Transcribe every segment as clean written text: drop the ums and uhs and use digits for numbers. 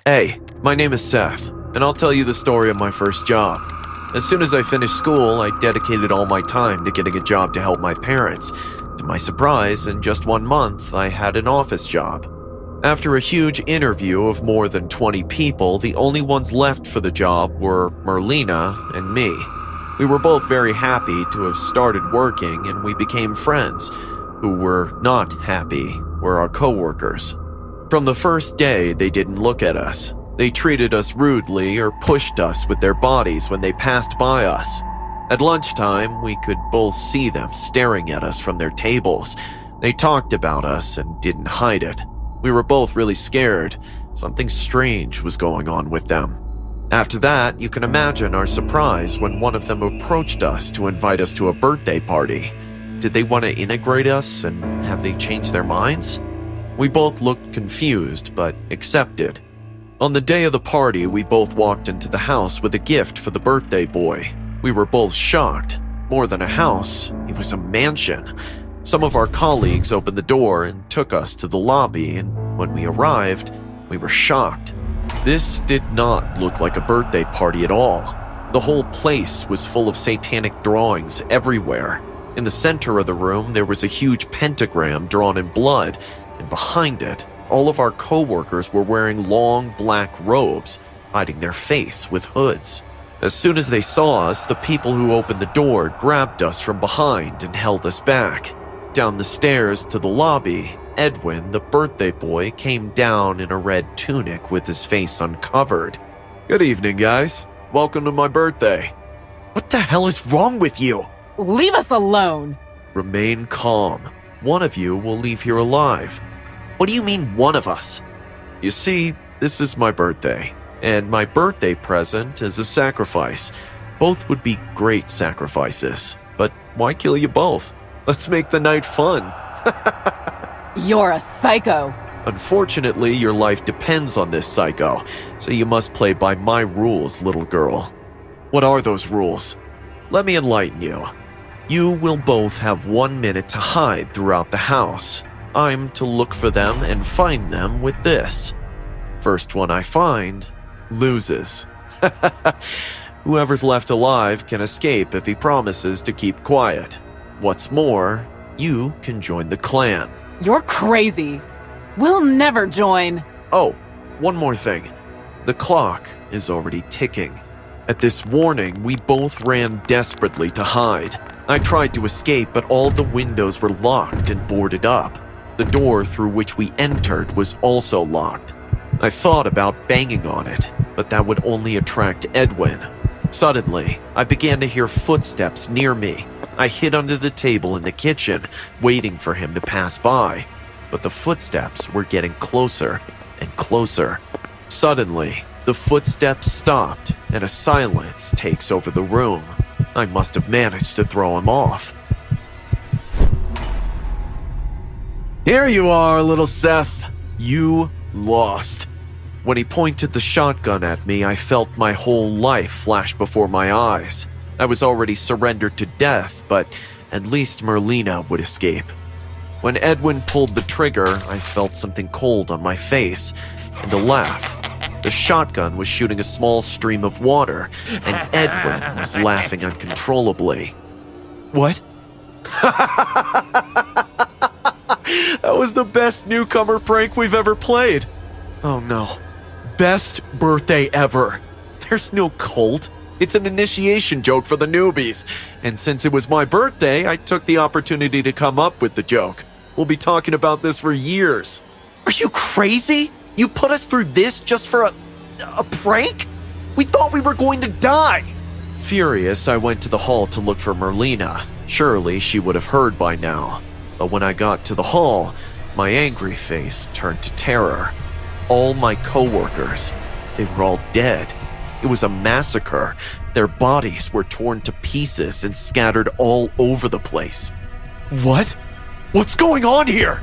Hey, my name is Seth, and I'll tell you the story of my first job. As soon as I finished school, I dedicated all my time to getting a job to help my parents. To my surprise, in just 1 month, I had an office job. After a huge interview of more than 20 people, the only ones left for the job were Merlina and me. We were both very happy to have started working, and we became friends. Who were not happy were our coworkers. From the first day, they didn't look at us. They treated us rudely or pushed us with their bodies when they passed by us. At lunchtime, we could both see them staring at us from their tables. They talked about us and didn't hide it. We were both really scared. Something strange was going on with them. After that, you can imagine our surprise when one of them approached us to invite us to a birthday party. Did they want to integrate us, and have they changed their minds? We both looked confused, but accepted. On the day of the party, we both walked into the house with a gift for the birthday boy. We were both shocked. More than a house, it was a mansion. Some of our colleagues opened the door and took us to the lobby, and when we arrived, we were shocked. This did not look like a birthday party at all. The whole place was full of satanic drawings everywhere. In the center of the room, there was a huge pentagram drawn in blood, and behind it, all of our coworkers were wearing long black robes, hiding their face with hoods. As soon as they saw us, the people who opened the door grabbed us from behind and held us back. Down the stairs to the lobby, Edwin, the birthday boy, came down in a red tunic with his face uncovered. "Good evening, guys. Welcome to my birthday." "What the hell is wrong with you?" Leave us alone! "Remain calm. One of you will leave here alive." "What do you mean, one of us?" "You see, this is my birthday, and my birthday present is a sacrifice. Both would be great sacrifices, but why kill you both? Let's make the night fun." You're a psycho. "Unfortunately, your life depends on this psycho, so you must play by my rules, little girl." "What are those rules?" "Let me enlighten you. You will both have 1 minute to hide throughout the house. I'm to look for them and find them with this. First one I find loses." "Whoever's left alive can escape if he promises to keep quiet. What's more, you can join the clan." You're crazy. We'll never join. "Oh, one more thing. The clock is already ticking." At this warning, we both ran desperately to hide. I tried to escape, but all the windows were locked and boarded up. The door through which we entered was also locked. I thought about banging on it, but that would only attract Edwin. Suddenly, I began to hear footsteps near me. I hid under the table in the kitchen, waiting for him to pass by. But the footsteps were getting closer and closer. Suddenly, the footsteps stopped, and a silence takes over the room. I must have managed to throw him off. "Here you are, little Seth. You lost." When he pointed the shotgun at me, I felt my whole life flash before my eyes. I was already surrendered to death, but at least Merlina would escape. When Edwin pulled the trigger, I felt something cold on my face, and a laugh. The shotgun was shooting a small stream of water, and Edwin was laughing uncontrollably. "What?" "That was the best newcomer prank we've ever played." "Oh no. Best birthday ever. There's no cult. It's an initiation joke for the newbies. And since it was my birthday, I took the opportunity to come up with the joke. We'll be talking about this for years." "Are you crazy? You put us through this just for a prank? We thought we were going to die." Furious, I went to the hall to look for Merlina. Surely she would have heard by now. But when I got to the hall, my angry face turned to terror. All my coworkers, they were all dead. It was a massacre. Their bodies were torn to pieces and scattered all over the place. "What? What's going on here?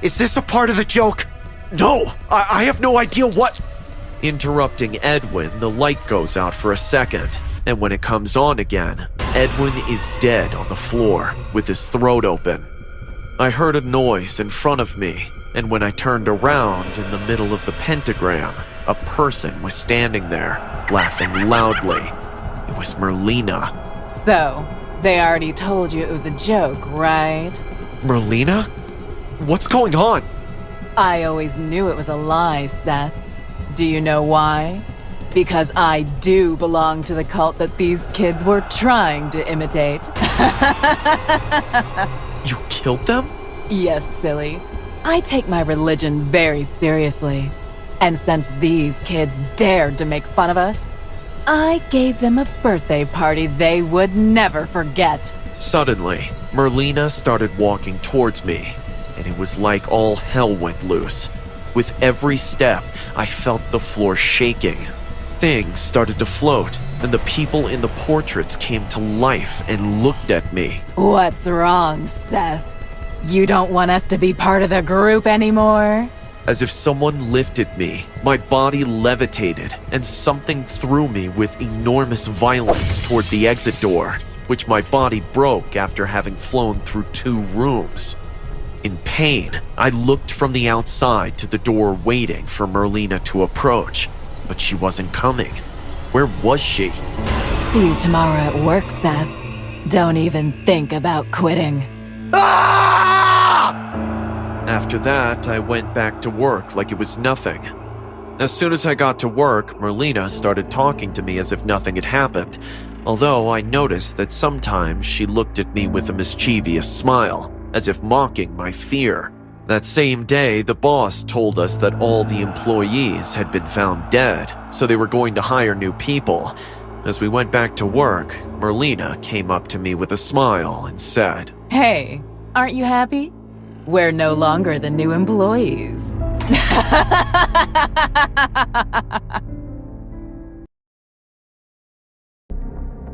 Is this a part of the joke?" "No, I have no idea what—" Interrupting Edwin, the light goes out for a second, and when it comes on again, Edwin is dead on the floor with his throat open. I heard a noise in front of me, and when I turned around in the middle of the pentagram, a person was standing there, laughing loudly. It was Merlina. So, they already told you it was a joke, right? Merlina? What's going on? I always knew it was a lie, Seth. Do you know why? Because I do belong to the cult that these kids were trying to imitate. You killed them? Yes, silly. I take my religion very seriously. And since these kids dared to make fun of us, I gave them a birthday party they would never forget. Suddenly, Merlina started walking towards me, and it was like all hell went loose. With every step, I felt the floor shaking. Things started to float, and the people in the portraits came to life and looked at me. What's wrong, Seth? You don't want us to be part of the group anymore? As if someone lifted me, my body levitated, and something threw me with enormous violence toward the exit door, which my body broke after having flown through 2 rooms. In pain, I looked from the outside to the door waiting for Merlina to approach, but she wasn't coming. Where was she? See you tomorrow at work, Seth. Don't even think about quitting. After that, I went back to work like it was nothing. As soon as I got to work, Merlina started talking to me as if nothing had happened, although I noticed that sometimes she looked at me with a mischievous smile, as if mocking my fear. That same day, the boss told us that all the employees had been found dead, so they were going to hire new people. As we went back to work, Merlina came up to me with a smile and said, Hey, aren't you happy? We're no longer the new employees.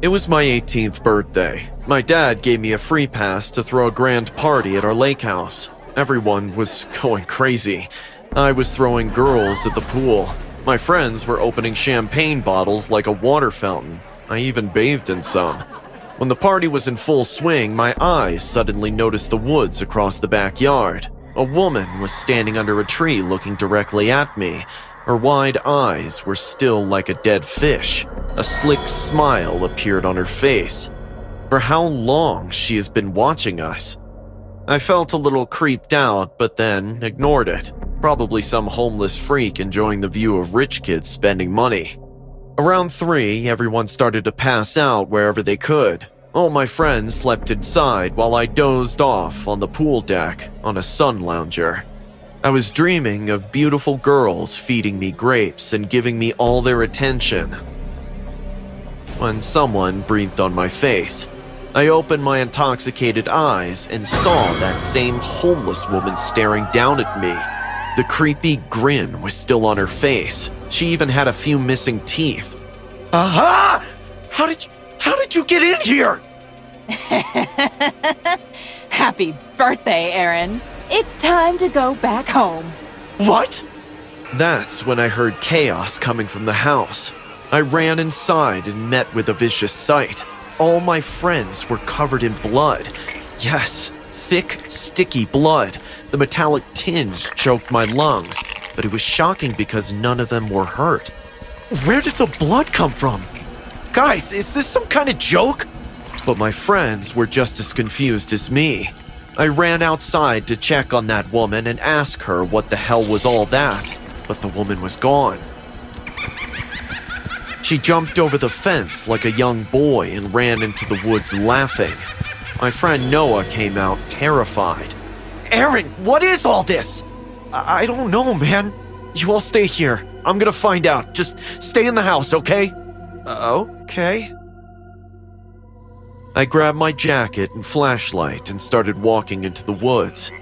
It was my 18th birthday. My dad gave me a free pass to throw a grand party at our lake house. Everyone was going crazy. I was throwing girls at the pool. My friends were opening champagne bottles like a water fountain. I even bathed in some. When the party was in full swing, my eyes suddenly noticed the woods across the backyard. A woman was standing under a tree looking directly at me. Her wide eyes were still like a dead fish. A slick smile appeared on her face. For how long she has been watching us? I felt a little creeped out, but then ignored it. Probably some homeless freak enjoying the view of rich kids spending money. Around 3, everyone started to pass out wherever they could. All my friends slept inside while I dozed off on the pool deck on a sun lounger. I was dreaming of beautiful girls feeding me grapes and giving me all their attention. When someone breathed on my face, I opened my intoxicated eyes and saw that same homeless woman staring down at me. The creepy grin was still on her face. She even had a few missing teeth. Aha! How did you get in here? Happy birthday, Aaron. It's time to go back home. What? That's when I heard chaos coming from the house. I ran inside and met with a vicious sight. All my friends were covered in blood. Yes, thick, sticky blood. The metallic tinge choked my lungs, but it was shocking because none of them were hurt. Where did the blood come from? Guys, is this some kind of joke? But my friends were just as confused as me. I ran outside to check on that woman and ask her what the hell was all that, but the woman was gone. She jumped over the fence like a young boy and ran into the woods laughing. My friend Noah came out terrified. Aaron, what is all this? I don't know, man. You all stay here. I'm gonna find out. Just stay in the house, okay? Okay. I grabbed my jacket and flashlight and started walking into the woods.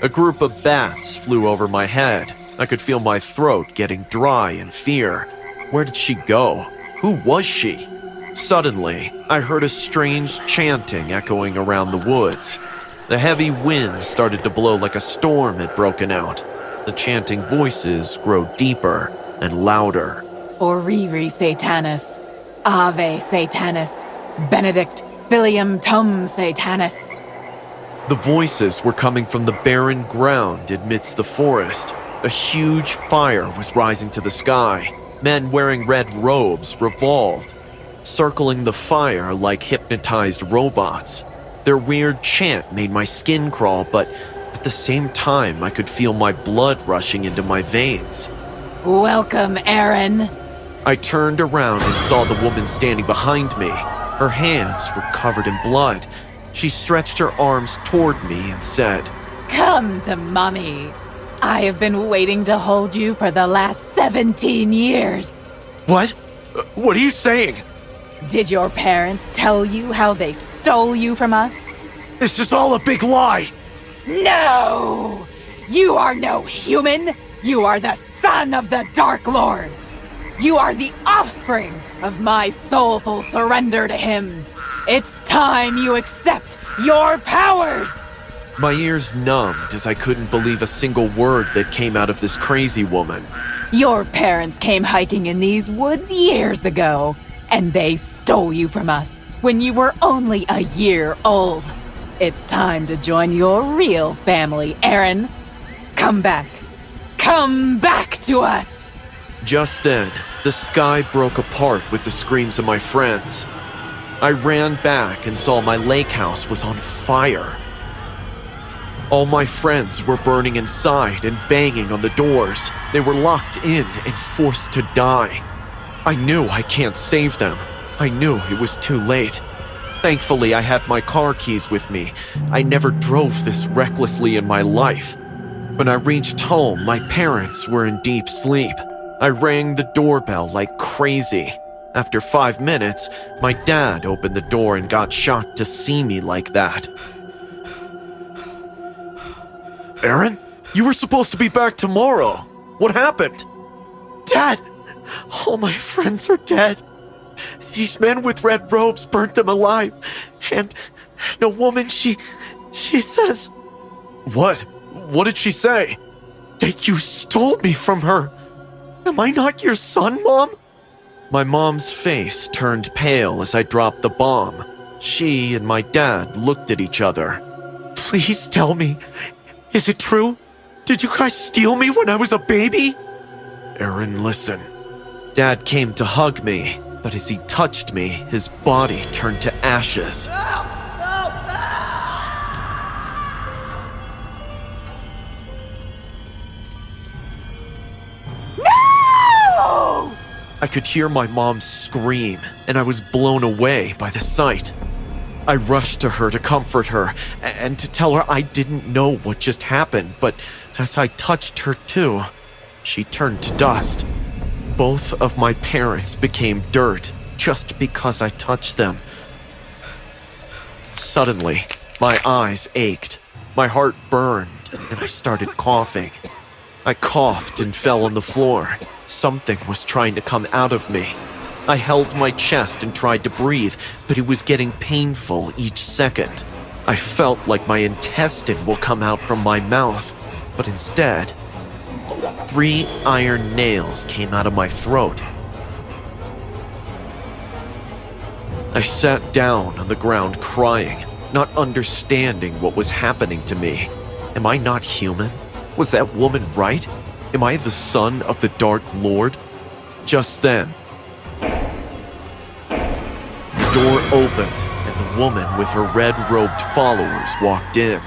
A group of bats flew over my head. I could feel my throat getting dry in fear. Where did she go? Who was she? Suddenly, I heard a strange chanting echoing around the woods. The heavy wind started to blow like a storm had broken out. The chanting voices grow deeper and louder. Oriri Satanas, Ave Satanas, Benedict Filium Tum Satanas. The voices were coming from the barren ground amidst the forest. A huge fire was rising to the sky. Men wearing red robes revolved, circling the fire like hypnotized robots. Their weird chant made my skin crawl, but at the same time, I could feel my blood rushing into my veins. Welcome, Aaron. I turned around and saw the woman standing behind me. Her hands were covered in blood. She stretched her arms toward me and said, Come to Mommy. I have been waiting to hold you for the last 17 years. What? What are you saying? Did your parents tell you how they stole you from us? This is all a big lie! No! You are no human! You are the son of the Dark Lord! You are the offspring of my soulful surrender to him! It's time you accept your powers! My ears numbed as I couldn't believe a single word that came out of this crazy woman. Your parents came hiking in these woods years ago, and they stole you from us when you were only a year old. It's time to join your real family, Aaron. Come back. Come back to us! Just then, the sky broke apart with the screams of my friends. I ran back and saw my lake house was on fire. All my friends were burning inside and banging on the doors. They were locked in and forced to die. I knew I can't save them. I knew it was too late. Thankfully, I had my car keys with me. I never drove this recklessly in my life. When I reached home, my parents were in deep sleep. I rang the doorbell like crazy. After 5 minutes, my dad opened the door and got shocked to see me like that. Aaron, you were supposed to be back tomorrow. What happened? Dad, all my friends are dead. These men with red robes burnt them alive. And a woman, she says... What? What did she say? That you stole me from her. Am I not your son, Mom? My mom's face turned pale as I dropped the bomb. She and my dad looked at each other. Please tell me. Is it true? Did you guys steal me when I was a baby? Aaron, listen. Dad came to hug me, but as he touched me, his body turned to ashes. No! I could hear my mom scream, and I was blown away by the sight. I rushed to her to comfort her and to tell her I didn't know what just happened, but as I touched her too, she turned to dust. Both of my parents became dirt just because I touched them. Suddenly, my eyes ached, my heart burned, and I started coughing. I coughed and fell on the floor. Something was trying to come out of me. I held my chest and tried to breathe, but it was getting painful each second. I felt like my intestine will come out from my mouth, but instead, 3 iron nails came out of my throat. I sat down on the ground crying, not understanding what was happening to me. Am I not human? Was that woman right? Am I the son of the Dark Lord? Just then, the door opened and the woman with her red-robed followers walked in.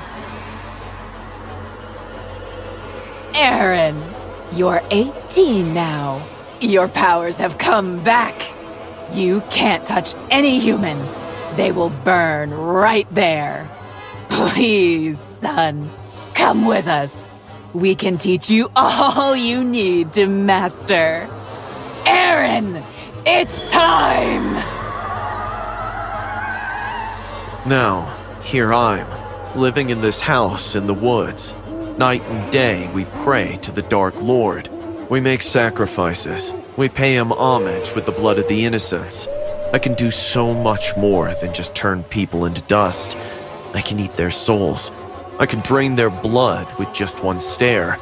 Aaron, you're 18 now. Your powers have come back. You can't touch any human. They will burn right there. Please, son, come with us. We can teach you all you need to master. Aaron, it's time! Now, here I'm, living in this house in the woods. Night and day, we pray to the Dark Lord. We make sacrifices. We pay him homage with the blood of the innocents. I can do so much more than just turn people into dust. I can eat their souls. I can drain their blood with just one stare.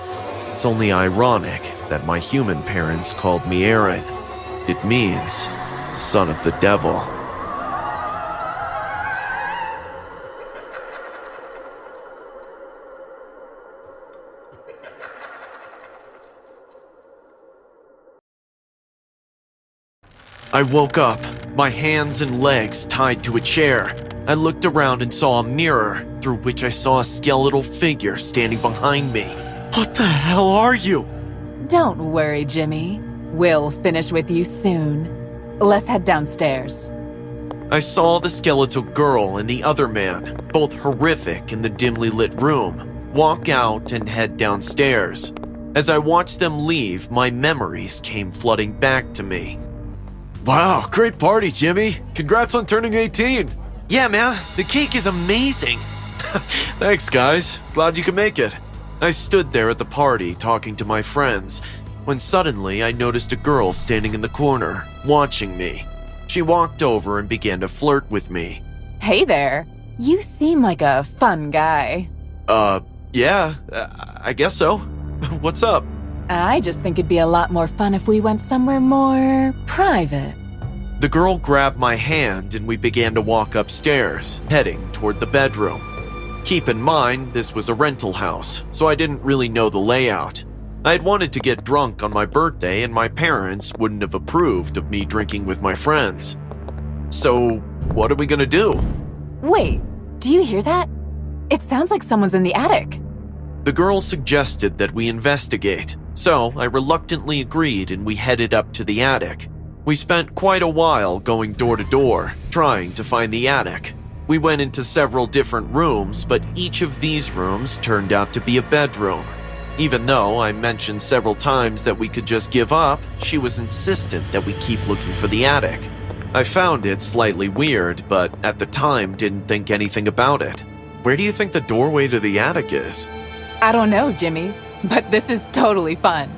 It's only ironic that my human parents called me Aaron. It means son of the devil. I woke up, my hands and legs tied to a chair. I looked around and saw a mirror through which I saw a skeletal figure standing behind me. What the hell are you? Don't worry, Jimmy. We'll finish with you soon. Let's head downstairs. I saw the skeletal girl and the other man, both horrific in the dimly lit room, walk out and head downstairs. As I watched them leave, my memories came flooding back to me. Wow, great party, Jimmy. Congrats on turning 18. Yeah, man, the cake is amazing. Thanks, guys. Glad you could make it. I stood there at the party talking to my friends when suddenly I noticed a girl standing in the corner, watching me. She walked over and began to flirt with me. Hey there. You seem like a fun guy. Yeah, I guess so. What's up? I just think it'd be a lot more fun if we went somewhere more private. The girl grabbed my hand and we began to walk upstairs, heading toward the bedroom. Keep in mind, this was a rental house, so I didn't really know the layout. I had wanted to get drunk on my birthday and my parents wouldn't have approved of me drinking with my friends. So, what are we gonna do? Wait, do you hear that? It sounds like someone's in the attic. The girl suggested that we investigate, so I reluctantly agreed and we headed up to the attic. We spent quite a while going door to door, trying to find the attic. We went into several different rooms, but each of these rooms turned out to be a bedroom. Even though I mentioned several times that we could just give up, she was insistent that we keep looking for the attic. I found it slightly weird, but at the time didn't think anything about it. Where do you think the doorway to the attic is? I don't know, Jimmy, but this is totally fun.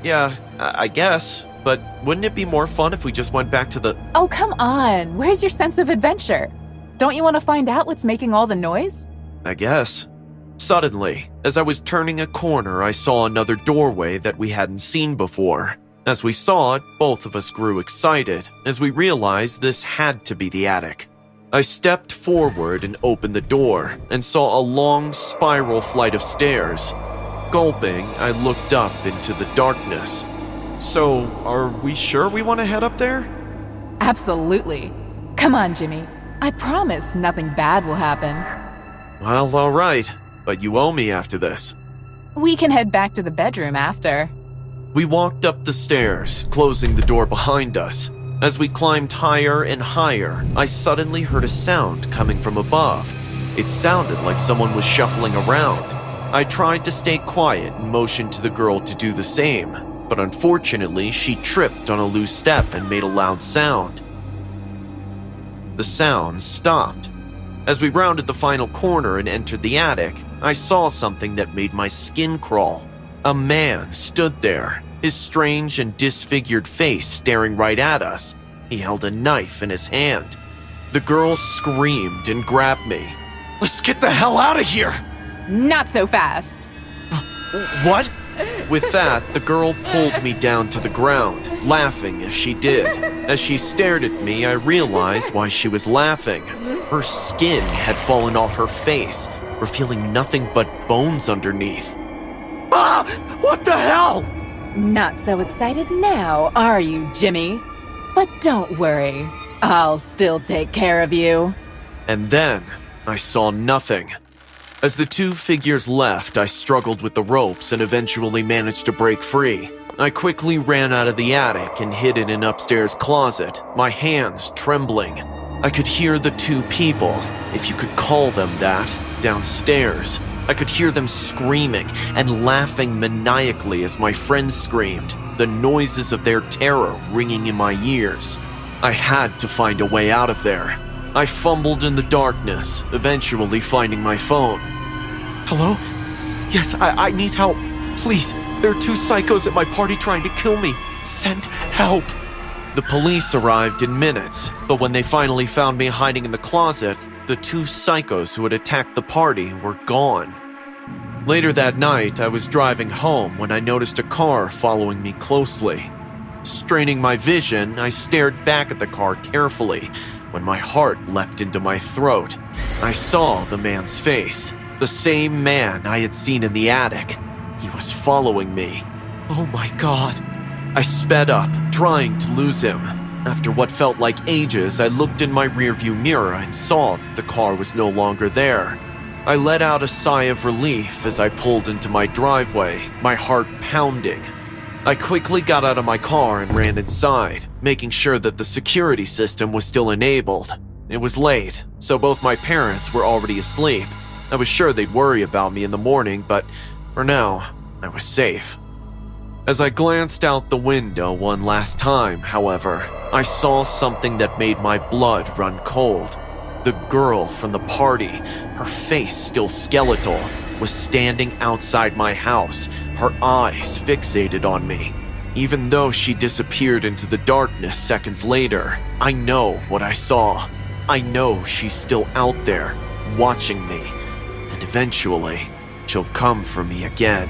Yeah, I guess, but wouldn't it be more fun if we just went back to the... Oh, come on. Where's your sense of adventure? Don't you want to find out what's making all the noise? I guess. Suddenly, as I was turning a corner, I saw another doorway that we hadn't seen before. As we saw it, both of us grew excited as we realized this had to be the attic. I stepped forward and opened the door and saw a long spiral flight of stairs. Gulping, I looked up into the darkness. So, are we sure we want to head up there? Absolutely. Come on, Jimmy. I promise nothing bad will happen. Well, all right, but you owe me after this. We can head back to the bedroom after. We walked up the stairs, closing the door behind us. As we climbed higher and higher, I suddenly heard a sound coming from above. It sounded like someone was shuffling around. I tried to stay quiet and motioned to the girl to do the same, but unfortunately, she tripped on a loose step and made a loud sound. The sound stopped. As we rounded the final corner and entered the attic, I saw something that made my skin crawl. A man stood there, his strange and disfigured face staring right at us. He held a knife in his hand. The girl screamed and grabbed me. Let's get the hell out of here! Not so fast. What? With that, the girl pulled me down to the ground, laughing as she did. As she stared at me, I realized why she was laughing. Her skin had fallen off her face, revealing nothing but bones underneath. Ah! What the hell? Not so excited now, are you, Jimmy? But don't worry, I'll still take care of you. And then, I saw nothing. As the two figures left, I struggled with the ropes and eventually managed to break free. I quickly ran out of the attic and hid in an upstairs closet, my hands trembling. I could hear the two people, if you could call them that, downstairs. I could hear them screaming and laughing maniacally as my friends screamed, the noises of their terror ringing in my ears. I had to find a way out of there. I fumbled in the darkness, eventually finding my phone. Hello? Yes, I need help. Please, there are two psychos at my party trying to kill me. Send help. The police arrived in minutes, but when they finally found me hiding in the closet, the two psychos who had attacked the party were gone. Later that night, I was driving home when I noticed a car following me closely. Straining my vision, I stared back at the car carefully when my heart leapt into my throat. I saw the man's face, the same man I had seen in the attic. He was following me. Oh my God. I sped up, trying to lose him. After what felt like ages, I looked in my rearview mirror and saw that the car was no longer there. I let out a sigh of relief as I pulled into my driveway, my heart pounding. I quickly got out of my car and ran inside, making sure that the security system was still enabled. It was late, so both my parents were already asleep. I was sure they'd worry about me in the morning, but for now, I was safe. As I glanced out the window one last time, however, I saw something that made my blood run cold. The girl from the party, her face still skeletal, was standing outside my house, her eyes fixated on me. Even though she disappeared into the darkness seconds later, I know what I saw. I know she's still out there, watching me, and eventually, she'll come for me again.